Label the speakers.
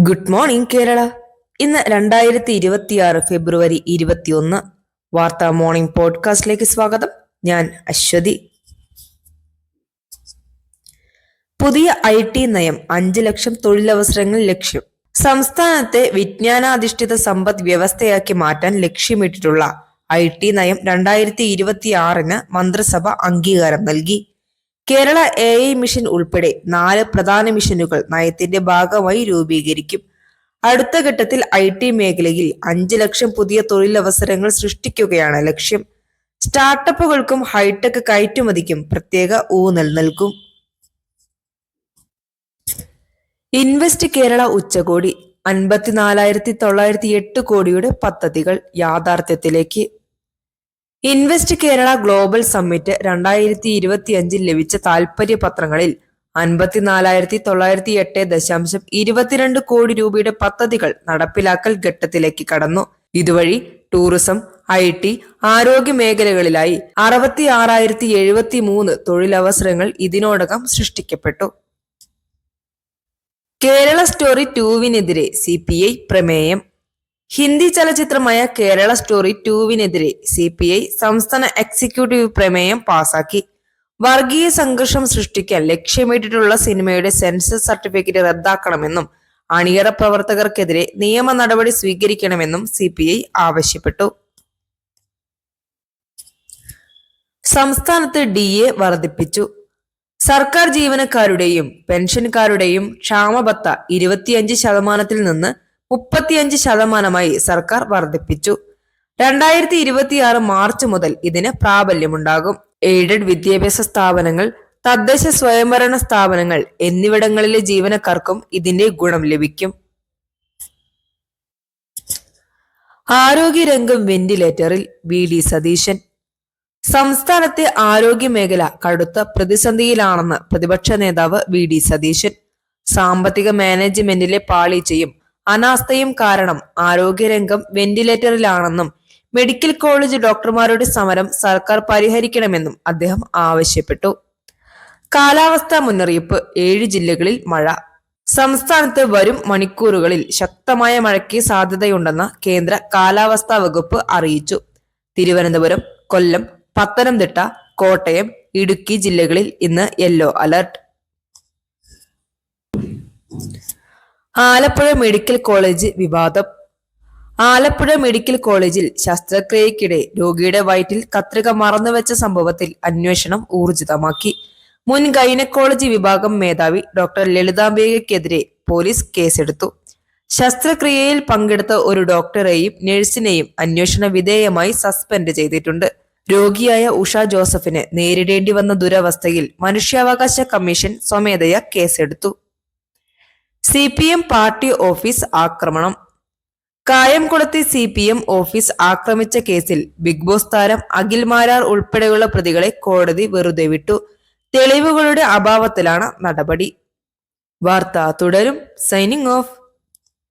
Speaker 1: Good morning Kerala. ഇന്ന് 2026 ഫെബ്രുവരി 21. വാർത്താ morning പോഡ്കാസ്റ്റിലേക്ക് സ്വാഗതം. ഞാൻ അശ്വതി. പുതിയ IT നയം 5 ലക്ഷം തൊഴിലവസരങ്ങൾ ലക്ഷ്യം. സംസ്ഥാനത്തെ വിജ്ഞാനാധിഷ്ഠിത സമ്പദ് വ്യവസ്ഥയാക്കി മാറ്റാൻ ലക്ഷ്യമിട്ടിട്ടുള്ള IT നയം 2026 മന്ത്രിസഭ അംഗീകാരം നൽകി. കേരള AI മിഷൻ ഉൾപ്പെടെ 4 പ്രധാന മിഷനുകൾ നയത്തിന്റെ ഭാഗമായി രൂപീകരിക്കും. അടുത്ത ഘട്ടത്തിൽ IT മേഖലയിൽ 5 ലക്ഷം പുതിയ തൊഴിലവസരങ്ങൾ സൃഷ്ടിക്കുകയാണ് ലക്ഷ്യം. സ്റ്റാർട്ടപ്പുകൾക്കും ഹൈടെക് കയറ്റുമതിക്കും പ്രത്യേക ഊന്നൽ നൽകും. ഇൻവെസ്റ്റ് കേരള ഉച്ചകോടി 54,908 കോടിയുടെ പദ്ധതികൾ യാഥാർത്ഥ്യത്തിലേക്ക്. ഇൻവെസ്റ്റ് കേരള ഗ്ലോബൽ സമ്മിറ്റ് 2025 ലഭിച്ച താൽപര്യപത്രങ്ങളിൽ 54,908.22 കോടി രൂപയുടെ പദ്ധതികൾ നടപ്പിലാക്കൽ ഘട്ടത്തിലേക്ക് കടന്നു. ഇതുവഴി ടൂറിസം, IT, ആരോഗ്യ മേഖലകളിലായി 66,073 തൊഴിലവസരങ്ങൾ ഇതിനോടകം സൃഷ്ടിക്കപ്പെട്ടു. കേരള സ്റ്റോറി 2-വിനെതിരെ CPI പ്രമേയം. ഹിന്ദി ചലച്ചിത്രമായ കേരള സ്റ്റോറി 2-വിനെതിരെ CPI സംസ്ഥാന എക്സിക്യൂട്ടീവ് പ്രമേയം പാസാക്കി. വർഗീയ സംഘർഷം സൃഷ്ടിക്കാൻ ലക്ഷ്യമിട്ടിട്ടുള്ള സിനിമയുടെ സെൻസർ സർട്ടിഫിക്കറ്റ് റദ്ദാക്കണമെന്നും അണിയറ പ്രവർത്തകർക്കെതിരെ നിയമ നടപടി സ്വീകരിക്കണമെന്നും CPI ആവശ്യപ്പെട്ടു. സംസ്ഥാനത്ത് DA വർദ്ധിപ്പിച്ചു. സർക്കാർ ജീവനക്കാരുടെയും പെൻഷൻകാരുടെയും ക്ഷാമബത്ത 25% നിന്ന് 35% സർക്കാർ വർദ്ധിപ്പിച്ചു. 2026 മാർച്ച് മുതൽ ഇതിന് പ്രാബല്യമുണ്ടാകും. എയ്ഡഡ് വിദ്യാഭ്യാസ സ്ഥാപനങ്ങൾ, തദ്ദേശ സ്വയംഭരണ സ്ഥാപനങ്ങൾ എന്നിവിടങ്ങളിലെ ജീവനക്കാർക്കും ഇതിന്റെ ഗുണം ലഭിക്കും. ആരോഗ്യരംഗം വെന്റിലേറ്ററിൽ VD സതീശൻ. സംസ്ഥാനത്തെ ആരോഗ്യ മേഖല കടുത്ത പ്രതിസന്ധിയിലാണെന്ന് പ്രതിപക്ഷ നേതാവ് VD സതീശൻ. സാമ്പത്തിക മാനേജ്മെന്റിലെ പാളിച്ചയും അനാസ്ഥയും കാരണം ആരോഗ്യരംഗം വെന്റിലേറ്ററിലാണെന്നും മെഡിക്കൽ കോളേജ് ഡോക്ടർമാരുടെ സമരം സർക്കാർ പരിഹരിക്കണമെന്നും അദ്ദേഹം ആവശ്യപ്പെട്ടു. കാലാവസ്ഥാ മുന്നറിയിപ്പ്. 7 ജില്ലകളിൽ മഴ. സംസ്ഥാനത്ത് വരും മണിക്കൂറുകളിൽ ശക്തമായ മഴയ്ക്ക് സാധ്യതയുണ്ടെന്ന് കേന്ദ്ര കാലാവസ്ഥാ വകുപ്പ് അറിയിച്ചു. തിരുവനന്തപുരം, കൊല്ലം, പത്തനംതിട്ട, കോട്ടയം, ഇടുക്കി ജില്ലകളിൽ ഇന്ന് yellow alert. Alappuzha medical college വിവാദം. ആലപ്പുഴ മെഡിക്കൽ കോളേജിൽ ശസ്ത്രക്രിയയ്ക്കിടെ രോഗിയുടെ വയറ്റിൽ കത്രിക മറന്നുവെച്ച സംഭവത്തിൽ അന്വേഷണം ഊർജിതമാക്കി. മുൻ ഗൈനക്കോളജി വിഭാഗം മേധാവി ഡോക്ടർ ലളിതാംബികയ്ക്കെതിരെ പോലീസ് കേസെടുത്തു. ശസ്ത്രക്രിയയിൽ പങ്കെടുത്ത ഒരു ഡോക്ടറെയും നഴ്സിനെയും അന്വേഷണ വിധേയമായി സസ്പെൻഡ് ചെയ്തിട്ടുണ്ട്. രോഗിയായ ഉഷ ജോസഫിന് നേരിടേണ്ടി വന്ന ദുരവസ്ഥയിൽ മനുഷ്യാവകാശ കമ്മീഷൻ സ്വമേധയാ കേസെടുത്തു. CPM പാർട്ടി ഓഫീസ് ആക്രമണം. കായംകുളത്തെ CPM ഓഫീസ് ആക്രമിച്ച കേസിൽ ബിഗ് ബോസ് താരം അഖിൽ മാരാർ ഉൾപ്പെടെയുള്ള പ്രതികളെ കോടതി വെറുതെ വിട്ടു. തെളിവുകളുടെ അഭാവത്തിലാണ് നടപടി. വാർത്ത തുടരും. Signing off.